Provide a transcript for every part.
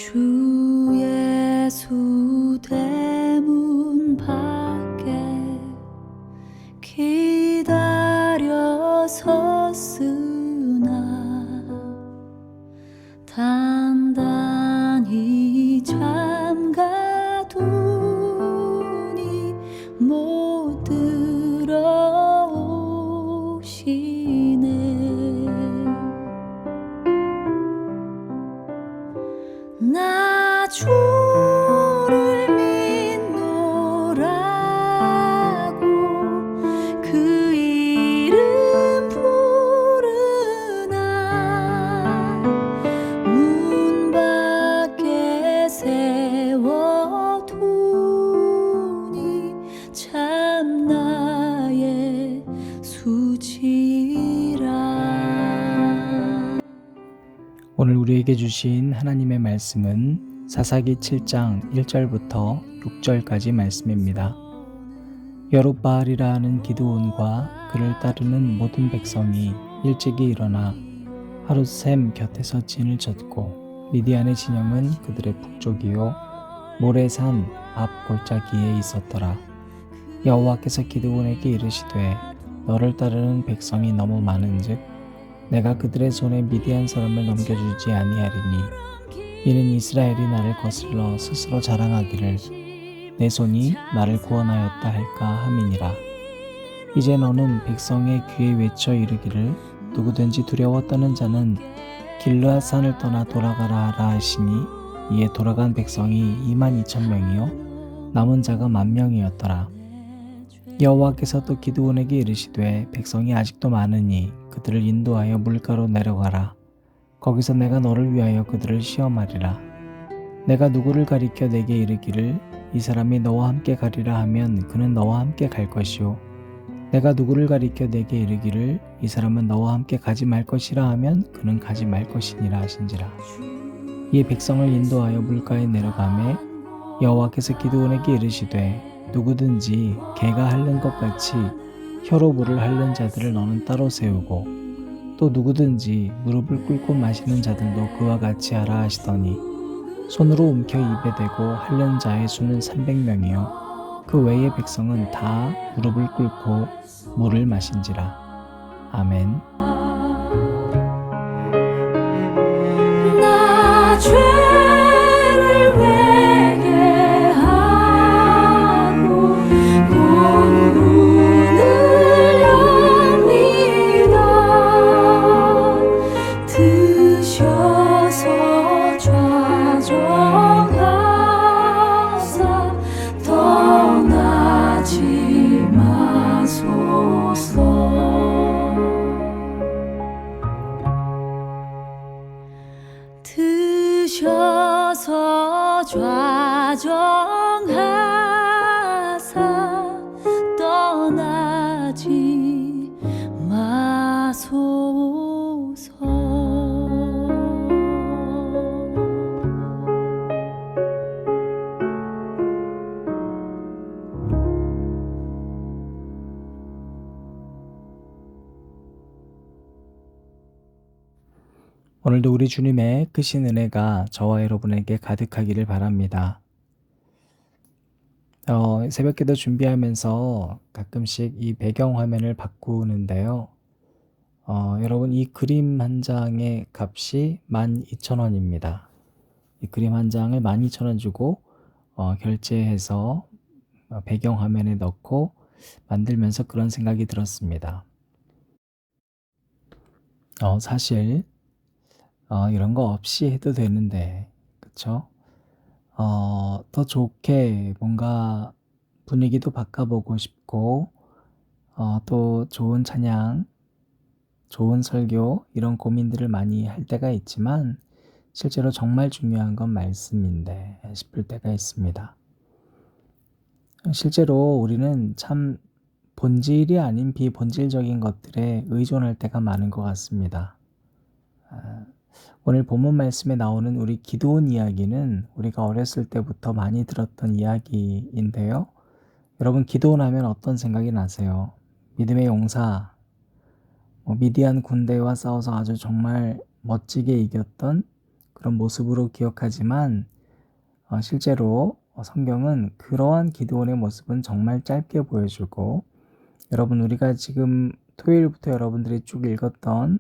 주 예수 대문 밖에 기다려 섰으나 단단히 잠가두니 못 들어오시네. 나 주를 믿노라고 그 이름 부르나 문 밖에 세워두니 참 나의 수치라. 오늘 우리에게 주신 하나님의 말씀은 사사기 7장 1절부터 6절까지 말씀입니다. 여룻바알이라 하는 기드온과 그를 따르는 모든 백성이 일찍이 일어나 하룻샘 곁에서 진을 쳤고 미디안의 진영은 그들의 북쪽이요 모레산 앞 골짜기에 있었더라. 여호와께서 기드온에게 이르시되 너를 따르는 백성이 너무 많은즉 내가 그들의 손에 미디안 사람을 넘겨주지 아니하리니 이는 이스라엘이 나를 거슬러 스스로 자랑하기를 내 손이 나를 구원하였다 할까 함이니라. 이제 너는 백성의 귀에 외쳐 이르기를 누구든지 두려워 떠는 자는 길르앗 산을 떠나 돌아가라 하라 하시니 이에 돌아간 백성이 22,000명이요 남은 자가 10,000명이었더라. 여호와께서 또 기드온에게 이르시되 백성이 아직도 많으니 그들을 인도하여 물가로 내려가라. 거기서 내가 너를 위하여 그들을 시험하리라. 내가 누구를 가리켜 내게 이르기를 이 사람이 너와 함께 가리라 하면 그는 너와 함께 갈 것이요 내가 누구를 가리켜 내게 이르기를 이 사람은 너와 함께 가지 말 것이라 하면 그는 가지 말 것이니라 하신지라. 이에 백성을 인도하여 물가에 내려가매 여호와께서 기드온에게 이르시되 누구든지 개가 핥는 것 같이 혀로 물을 핥는 자들을 너는 따로 세우고 또 누구든지 무릎을 꿇고 마시는 자들도 그와 같이 하라 하시더니 손으로 움켜 입에 대고 핥는 자의 수는 300명이요 그 외의 백성은 다 무릎을 꿇고 물을 마신지라. 아멘. 나 죄를 회개하고 공문을 엽니다. 드셔서 좌정하사 떠나지 마소서. 드셔서 좌정하사 떠나지 마소서. 오늘도 우리 주님의 크신 은혜가 저와 여러분에게 가득하기를 바랍니다. 새벽기도 준비하면서 가끔씩 이 배경 화면을 바꾸는데요. 여러분 이 그림 한 장의 값이 12,000원입니다. 이 그림 한 장을 12,000원 주고 결제해서 배경 화면에 넣고 만들면서 그런 생각이 들었습니다. 사실 이런 거 없이 해도 되는데, 그쵸? 더 좋게 뭔가 분위기도 바꿔보고 싶고, 또 좋은 찬양, 좋은 설교, 이런 고민들을 많이 할 때가 있지만, 실제로 정말 중요한 건 말씀인데 싶을 때가 있습니다. 실제로 우리는 참 본질이 아닌 비본질적인 것들에 의존할 때가 많은 것 같습니다. 오늘 본문 말씀에 나오는 우리 기드온 이야기는 우리가 어렸을 때부터 많이 들었던 이야기인데요. 여러분 기드온 하면 어떤 생각이 나세요? 믿음의 용사, 미디안 군대와 싸워서 아주 정말 멋지게 이겼던 그런 모습으로 기억하지만 실제로 성경은 그러한 기드온의 모습은 정말 짧게 보여주고, 여러분 우리가 지금 토요일부터 여러분들이 쭉 읽었던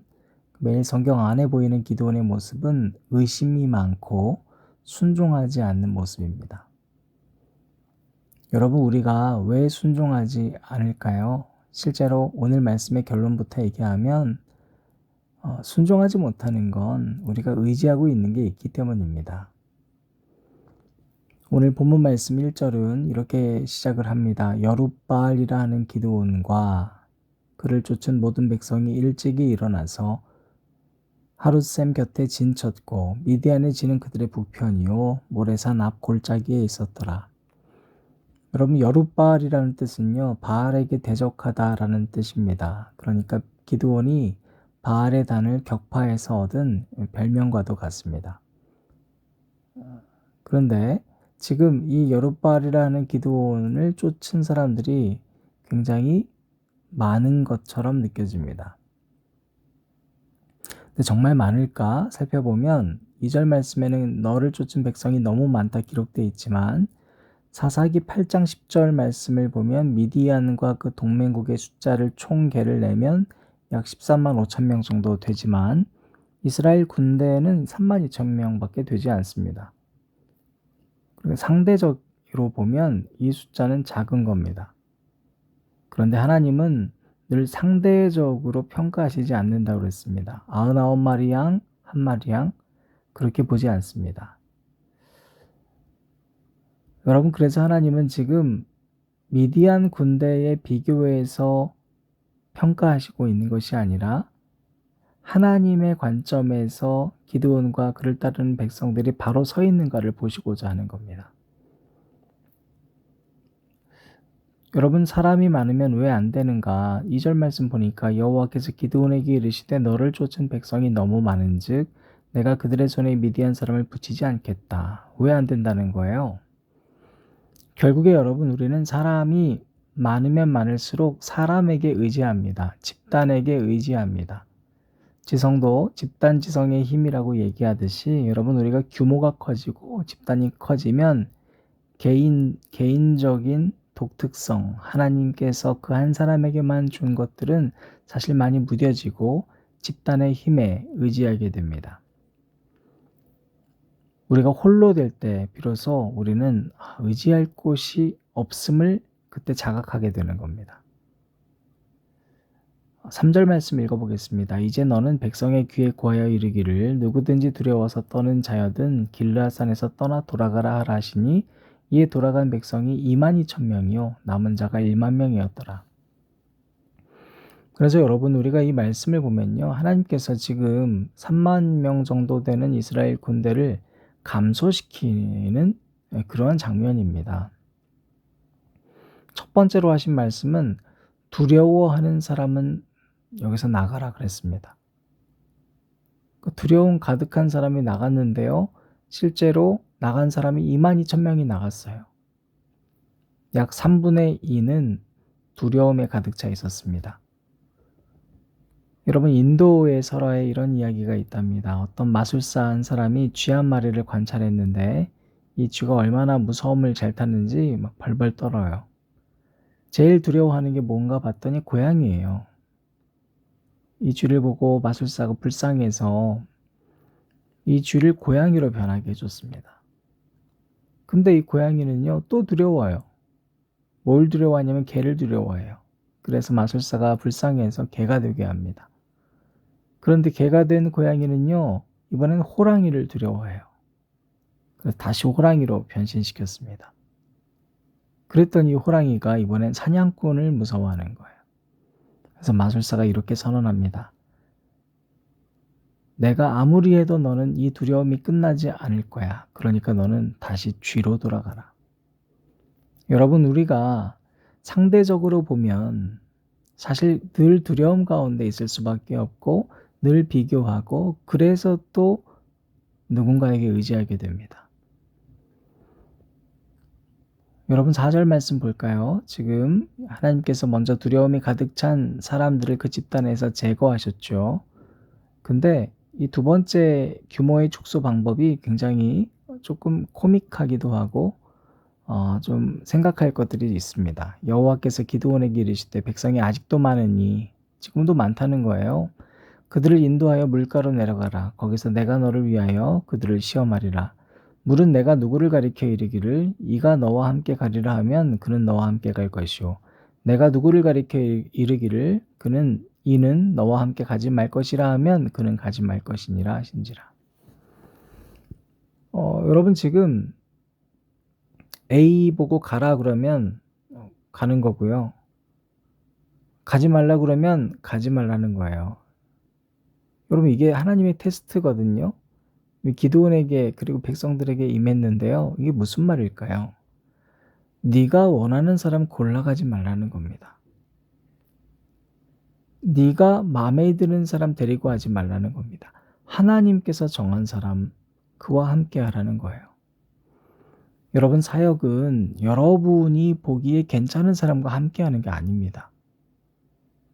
매일 성경 안에 보이는 기드온의 모습은 의심이 많고 순종하지 않는 모습입니다. 여러분 우리가 왜 순종하지 않을까요? 실제로 오늘 말씀의 결론부터 얘기하면 순종하지 못하는 건 우리가 의지하고 있는 게 있기 때문입니다. 오늘 본문 말씀 1절은 이렇게 시작을 합니다. 여룻바알이라 하는 기드온과 그를 쫓은 모든 백성이 일찍이 일어나서 하룻샘 곁에 진쳤고 미디안의 진은 그들의 북편이요 모레산 앞 골짜기에 있었더라. 여러분 여룻바알이라는 뜻은요 바알에게 대적하다라는 뜻입니다. 그러니까 기드온이 바알의 단을 격파해서 얻은 별명과도 같습니다. 그런데 지금 이 여룻바알이라는 기드온을 쫓은 사람들이 굉장히 많은 것처럼 느껴집니다. 근데 정말 많을까 살펴보면 2절 말씀에는 너를 쫓은 백성이 너무 많다 기록되어 있지만 사사기 8장 10절 말씀을 보면 미디안과 그 동맹국의 숫자를 총계를 내면 약 13만 5천 명 정도 되지만 이스라엘 군대는 3만 2천 명밖에 되지 않습니다. 상대적으로 보면 이 숫자는 작은 겁니다. 그런데 하나님은 늘 상대적으로 평가하시지 않는다고 그랬습니다. 99마리 양, 1마리 양 그렇게 보지 않습니다. 여러분 그래서 하나님은 지금 미디안 군대에 비교해서 평가하시고 있는 것이 아니라 하나님의 관점에서 기드온과 그를 따르는 백성들이 바로 서 있는가를 보시고자 하는 겁니다. 여러분 사람이 많으면 왜 안 되는가? 2절 말씀 보니까 여호와께서 기드온에게 이르시되 너를 쫓은 백성이 너무 많은즉 내가 그들의 손에 미디안 사람을 붙이지 않겠다. 왜 안 된다는 거예요? 결국에 여러분 우리는 사람이 많으면 많을수록 사람에게 의지합니다. 집단에게 의지합니다. 지성도 집단 지성의 힘이라고 얘기하듯이 여러분 우리가 규모가 커지고 집단이 커지면 개인적인 독특성, 하나님께서 그 한 사람에게만 준 것들은 사실 많이 무뎌지고 집단의 힘에 의지하게 됩니다. 우리가 홀로 될 때 비로소 우리는 의지할 곳이 없음을 그때 자각하게 되는 겁니다. 3절 말씀 읽어보겠습니다. 이제 너는 백성의 귀에 구하여 이르기를 누구든지 두려워서 떠는 자여든 길르앗산에서 떠나 돌아가라 하라 하시니 이에 돌아간 백성이 2만 2천 명이요 남은 자가 1만 명이었더라. 그래서 여러분 우리가 이 말씀을 보면요 하나님께서 지금 3만 명 정도 되는 이스라엘 군대를 감소시키는 그러한 장면입니다. 첫 번째로 하신 말씀은 두려워하는 사람은 여기서 나가라 그랬습니다. 두려움 가득한 사람이 나갔는데요. 실제로 나간 사람이 2만 2천 명이 나갔어요. 약 3분의 2는 두려움에 가득 차 있었습니다. 여러분 인도의 설화에 이런 이야기가 있답니다. 어떤 마술사 한 사람이 쥐 한 마리를 관찰했는데 이 쥐가 얼마나 무서움을 잘 타는지 막 벌벌 떨어요. 제일 두려워하는 게 뭔가 봤더니 고양이에요. 이 쥐를 보고 마술사가 불쌍해서 이 쥐를 고양이로 변하게 해줬습니다. 근데 이 고양이는요 또 두려워요. 뭘 두려워하냐면 개를 두려워해요. 그래서 마술사가 불쌍해서 개가 되게 합니다. 그런데 개가 된 고양이는요 이번에는 호랑이를 두려워해요. 그래서 다시 호랑이로 변신시켰습니다. 그랬더니 호랑이가 이번엔 사냥꾼을 무서워하는 거예요. 그래서 마술사가 이렇게 선언합니다. 내가 아무리 해도 너는 이 두려움이 끝나지 않을 거야. 그러니까 너는 다시 쥐로 돌아가라. 여러분 우리가 상대적으로 보면 사실 늘 두려움 가운데 있을 수밖에 없고 늘 비교하고 그래서 또 누군가에게 의지하게 됩니다. 여러분 4절 말씀 볼까요? 지금 하나님께서 먼저 두려움이 가득 찬 사람들을 그 집단에서 제거하셨죠. 근데 이 두 번째 규모의 축소 방법이 굉장히 조금 코믹하기도 하고 좀 생각할 것들이 있습니다. 여호와께서 기드온에게 이르시되 백성이 아직도 많으니 지금도 많다는 거예요. 그들을 인도하여 물가로 내려가라. 거기서 내가 너를 위하여 그들을 시험하리라. 물은 내가 누구를 가리켜 이르기를 이가 너와 함께 가리라 하면 그는 너와 함께 갈 것이요 내가 누구를 가리켜 이르기를 이는 너와 함께 가지 말 것이라 하면 그는 가지 말 것이니라 하신지라. 여러분 지금 A 보고 가라 그러면 가는 거고요. 가지 말라 그러면 가지 말라는 거예요. 여러분 이게 하나님의 테스트거든요. 기드온에게 그리고 백성들에게 임했는데요. 이게 무슨 말일까요? 네가 원하는 사람 골라가지 말라는 겁니다. 네가 마음에 드는 사람 데리고 하지 말라는 겁니다. 하나님께서 정한 사람 그와 함께 하라는 거예요. 여러분 사역은 여러분이 보기에 괜찮은 사람과 함께 하는 게 아닙니다.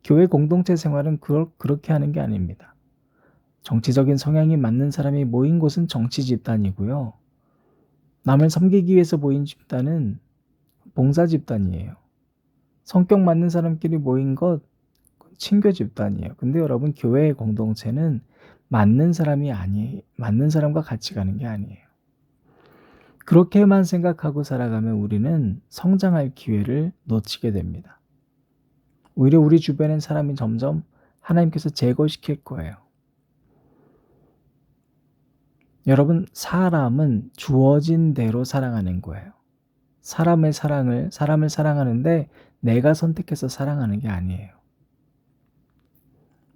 교회 공동체 생활은 그렇게 하는 게 아닙니다. 정치적인 성향이 맞는 사람이 모인 곳은 정치 집단이고요. 남을 섬기기 위해서 모인 집단은 봉사 집단이에요. 성격 맞는 사람끼리 모인 것 친교 집단이에요. 근데 여러분 교회의 공동체는 맞는 사람과 같이 가는 게 아니에요. 그렇게만 생각하고 살아가면 우리는 성장할 기회를 놓치게 됩니다. 오히려 우리 주변엔 사람이 점점 하나님께서 제거시킬 거예요. 여러분 사람은 주어진 대로 사랑하는 거예요. 사람을 사랑하는데 내가 선택해서 사랑하는 게 아니에요.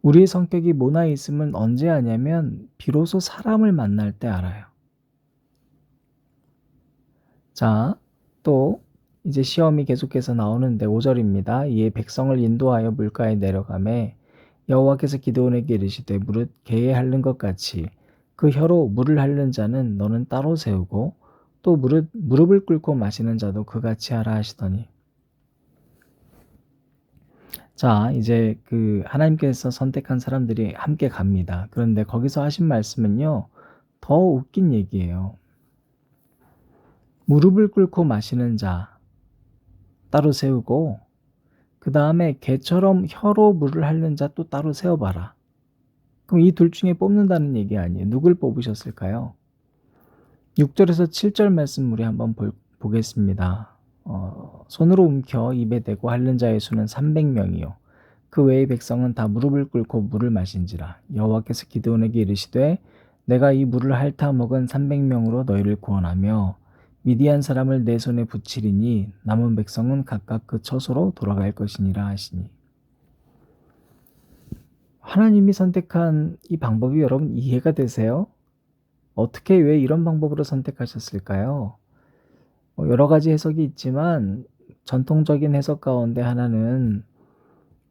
우리의 성격이 뭐나 있으면 언제 아냐면 비로소 사람을 만날 때 알아요. 자, 또 이제 시험이 계속해서 나오는데 5절입니다. 이에 백성을 인도하여 물가에 내려가매 여호와께서 기드온에게 이르시되 무릇 개에 핥는 것 같이 그 혀로 물을 핥는 자는 너는 따로 세우고 또 무릎을 꿇고 마시는 자도 그같이 하라 하시더니. 자, 이제 하나님께서 선택한 사람들이 함께 갑니다. 그런데 거기서 하신 말씀은요, 더 웃긴 얘기예요. 무릎을 꿇고 마시는 자 따로 세우고 그 다음에 개처럼 혀로 물을 핥는 자 또 따로 세워봐라. 그럼 이 둘 중에 뽑는다는 얘기 아니에요. 누굴 뽑으셨을까요? 6절에서 7절 말씀 우리 한번 보겠습니다. 손으로 움켜 입에 대고 핥는 자의 수는 300명이요. 그 외의 백성은 다 무릎을 꿇고 물을 마신지라. 여호와께서 기드온에게 이르시되 내가 이 물을 핥아 먹은 300명으로 너희를 구원하며 미디안 사람을 내 손에 붙이리니 남은 백성은 각각 그 처소로 돌아갈 것이니라 하시니. 하나님이 선택한 이 방법이 여러분 이해가 되세요? 어떻게 왜 이런 방법으로 선택하셨을까요? 여러 가지 해석이 있지만 전통적인 해석 가운데 하나는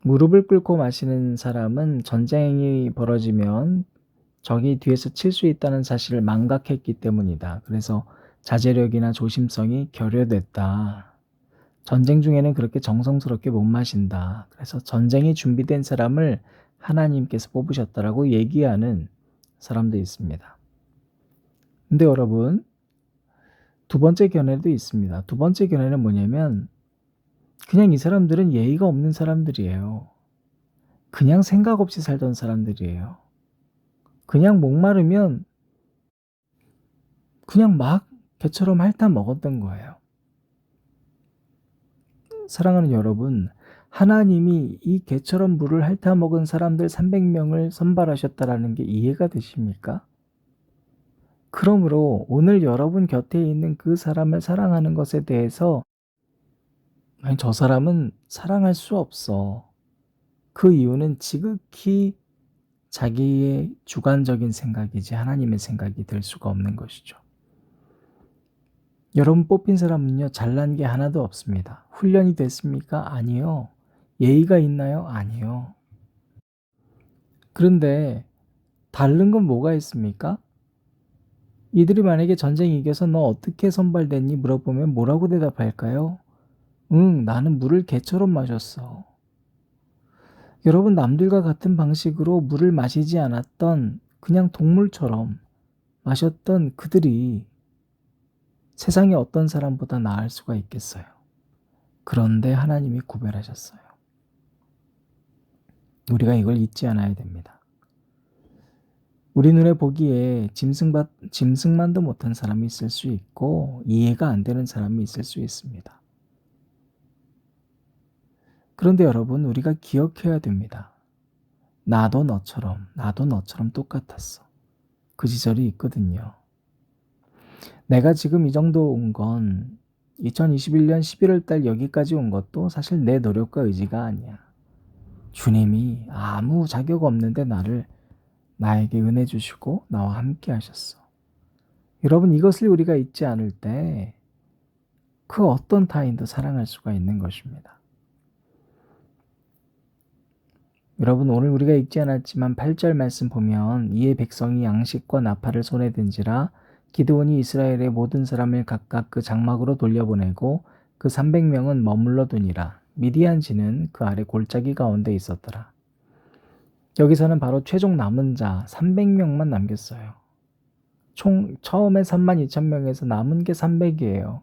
무릎을 꿇고 마시는 사람은 전쟁이 벌어지면 적이 뒤에서 칠 수 있다는 사실을 망각했기 때문이다. 그래서 자제력이나 조심성이 결여됐다. 전쟁 중에는 그렇게 정성스럽게 못 마신다. 그래서 전쟁이 준비된 사람을 하나님께서 뽑으셨다라고 얘기하는 사람도 있습니다. 근데 여러분 두 번째 견해도 있습니다. 두 번째 견해는 뭐냐면 그냥 이 사람들은 예의가 없는 사람들이에요. 그냥 생각 없이 살던 사람들이에요. 그냥 목마르면 그냥 막 개처럼 핥아 먹었던 거예요. 사랑하는 여러분, 하나님이 이 개처럼 물을 핥아 먹은 사람들 300명을 선발하셨다라는 게 이해가 되십니까? 그러므로 오늘 여러분 곁에 있는 그 사람을 사랑하는 것에 대해서 아니, 저 사람은 사랑할 수 없어. 그 이유는 지극히 자기의 주관적인 생각이지 하나님의 생각이 될 수가 없는 것이죠. 여러분 뽑힌 사람은요, 잘난 게 하나도 없습니다. 훈련이 됐습니까? 아니요. 예의가 있나요? 아니요. 그런데 다른 건 뭐가 있습니까? 이들이 만약에 전쟁 이겨서 너 어떻게 선발됐니? 물어보면 뭐라고 대답할까요? 응, 나는 물을 개처럼 마셨어. 여러분 남들과 같은 방식으로 물을 마시지 않았던 그냥 동물처럼 마셨던 그들이 세상에 어떤 사람보다 나을 수가 있겠어요. 그런데 하나님이 구별하셨어요. 우리가 이걸 잊지 않아야 됩니다. 우리 눈에 보기에 짐승만도 못한 사람이 있을 수 있고 이해가 안 되는 사람이 있을 수 있습니다. 그런데 여러분, 우리가 기억해야 됩니다. 나도 너처럼 똑같았어. 그 시절이 있거든요. 내가 지금 이 정도 온 건 2021년 11월 달 여기까지 온 것도 사실 내 노력과 의지가 아니야. 주님이 아무 자격 없는데 나에게 은혜 주시고 나와 함께 하셨어. 여러분, 이것을 우리가 잊지 않을 때 그 어떤 타인도 사랑할 수가 있는 것입니다. 여러분, 오늘 우리가 읽지 않았지만 8절 말씀 보면 이에 백성이 양식과 나팔을 손에 든지라 기드온이 이스라엘의 모든 사람을 각각 그 장막으로 돌려보내고 그 300명은 머물러 두니라. 미디안지는 그 아래 골짜기 가운데 있었더라. 여기서는 바로 최종 남은 자 300명만 남겼어요. 총 처음에 32,000명에서 남은 게 300이에요.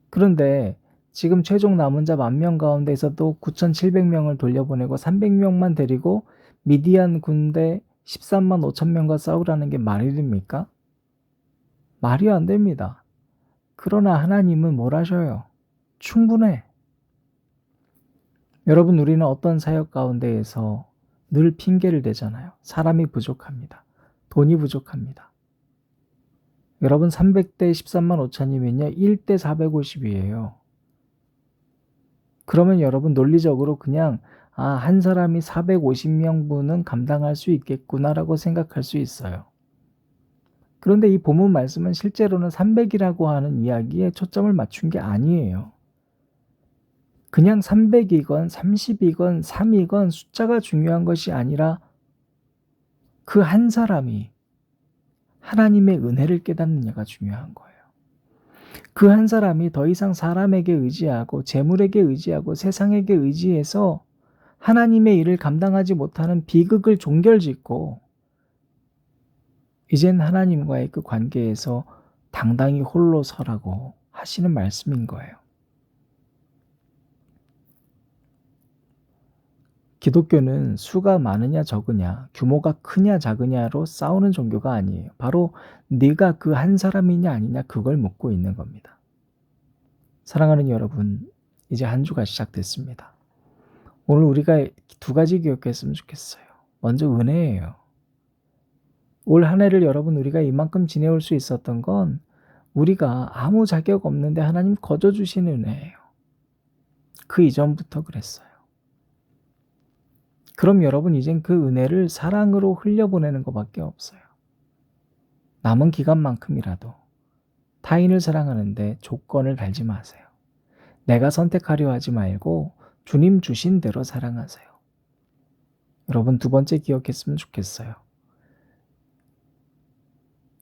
그런데 지금 최종 남은 자 10,000명 가운데에서도 9,700명을 돌려보내고 300명만 데리고 미디안 군대 13만 5천 명과 싸우라는 게 말이 됩니까? 말이 안 됩니다. 그러나 하나님은 뭘 하셔요? 충분해. 여러분, 우리는 어떤 사역 가운데에서 늘 핑계를 대잖아요. 사람이 부족합니다. 돈이 부족합니다. 여러분, 300대 13만 5천이면요 1대 450이에요. 그러면 여러분, 논리적으로 그냥 한 사람이 450명분은 감당할 수 있겠구나라고 생각할 수 있어요. 그런데 이 본문 말씀은 실제로는 300이라고 하는 이야기에 초점을 맞춘 게 아니에요. 그냥 300이건 30이건 3이건 숫자가 중요한 것이 아니라 그 한 사람이 하나님의 은혜를 깨닫느냐가 중요한 거예요. 그 한 사람이 더 이상 사람에게 의지하고 재물에게 의지하고 세상에게 의지해서 하나님의 일을 감당하지 못하는 비극을 종결짓고 이젠 하나님과의 그 관계에서 당당히 홀로 서라고 하시는 말씀인 거예요. 기독교는 수가 많으냐 적으냐, 규모가 크냐 작으냐로 싸우는 종교가 아니에요. 바로 네가 그 한 사람이냐 아니냐 그걸 묻고 있는 겁니다. 사랑하는 여러분, 이제 한 주가 시작됐습니다. 오늘 우리가 두 가지 기억했으면 좋겠어요. 먼저 은혜예요. 올 한 해를 여러분, 우리가 이만큼 지내올 수 있었던 건 우리가 아무 자격 없는데 하나님 거저 주신 은혜예요. 그 이전부터 그랬어요. 그럼 여러분, 이젠 그 은혜를 사랑으로 흘려보내는 것밖에 없어요. 남은 기간만큼이라도 타인을 사랑하는데 조건을 달지 마세요. 내가 선택하려 하지 말고 주님 주신 대로 사랑하세요. 여러분, 두 번째 기억했으면 좋겠어요.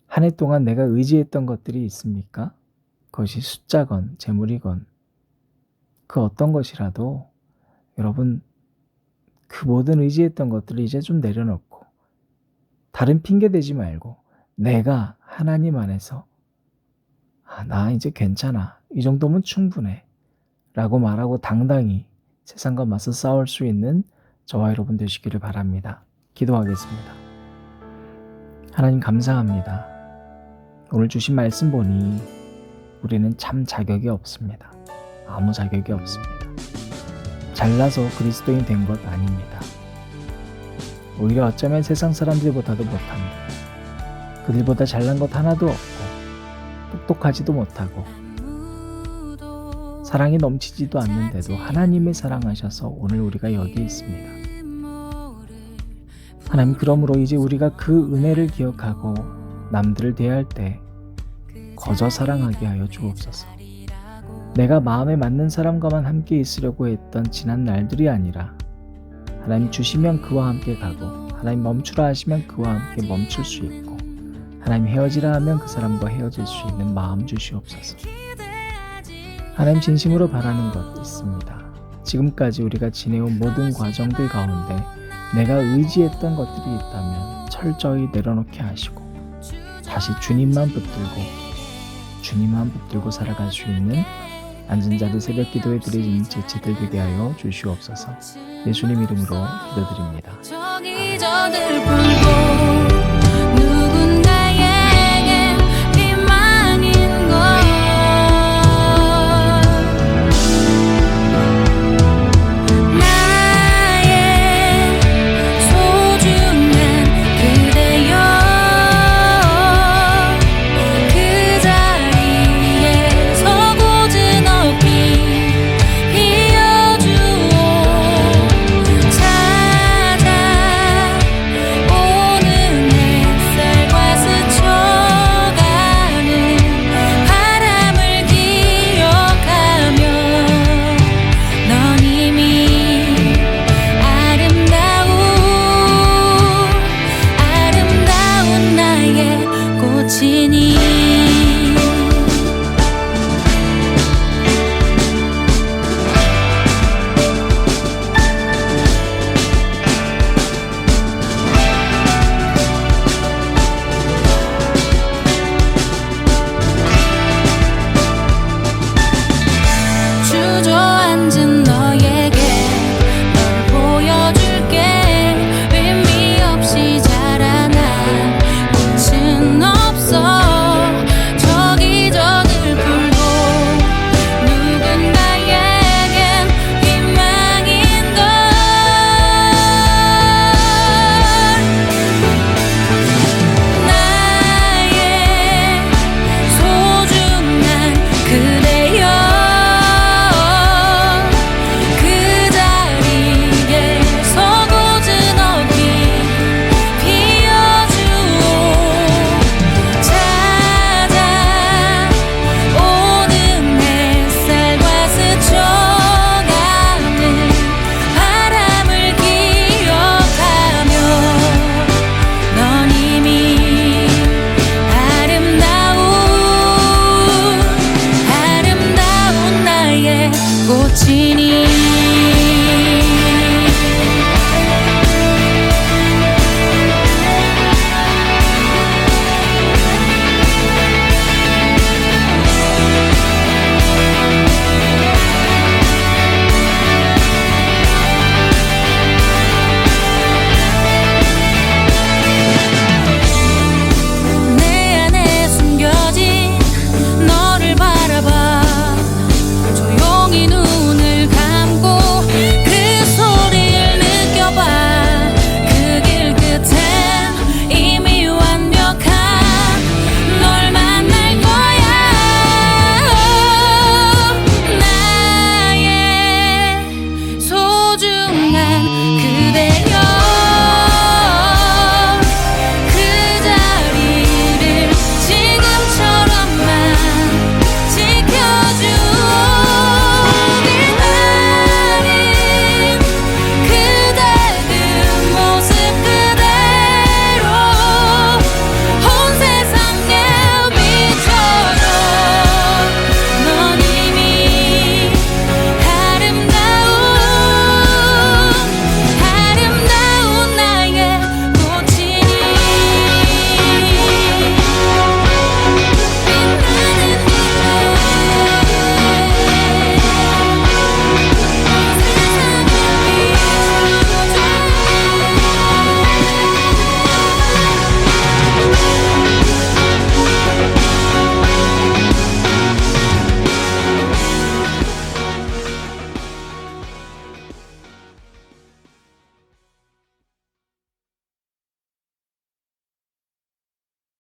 한 해 동안 내가 의지했던 것들이 있습니까? 그것이 숫자건 재물이건 그 어떤 것이라도 여러분, 그 모든 의지했던 것들을 이제 좀 내려놓고 다른 핑계 대지 말고 내가 하나님 안에서 나 이제 괜찮아, 이 정도면 충분해 라고 말하고 당당히 세상과 맞서 싸울 수 있는 저와 여러분 되시기를 바랍니다. 기도하겠습니다. 하나님, 감사합니다. 오늘 주신 말씀 보니 우리는 참 자격이 없습니다. 아무 자격이 없습니다. 잘나서 그리스도인 된 것 아닙니다. 오히려 어쩌면 세상 사람들보다도 못합니다. 그들보다 잘난 것 하나도 없고 똑똑하지도 못하고 사랑이 넘치지도 않는데도 하나님이 사랑하셔서 오늘 우리가 여기 있습니다. 하나님, 그러므로 이제 우리가 그 은혜를 기억하고 남들을 대할 때 거저 사랑하게 하여 주옵소서. 내가 마음에 맞는 사람과만 함께 있으려고 했던 지난 날들이 아니라 하나님 주시면 그와 함께 가고 하나님 멈추라 하시면 그와 함께 멈출 수 있고 하나님 헤어지라 하면 그 사람과 헤어질 수 있는 마음 주시옵소서. 하나님, 진심으로 바라는 것 있습니다. 지금까지 우리가 지내온 모든 과정들 가운데 내가 의지했던 것들이 있다면 철저히 내려놓게 하시고 다시 주님만 붙들고 살아갈 수 있는 앉은 자들 새벽 기도에 드리는 지체들 되게 하여 주시옵소서. 예수님 이름으로 기도드립니다. 저기 저들 불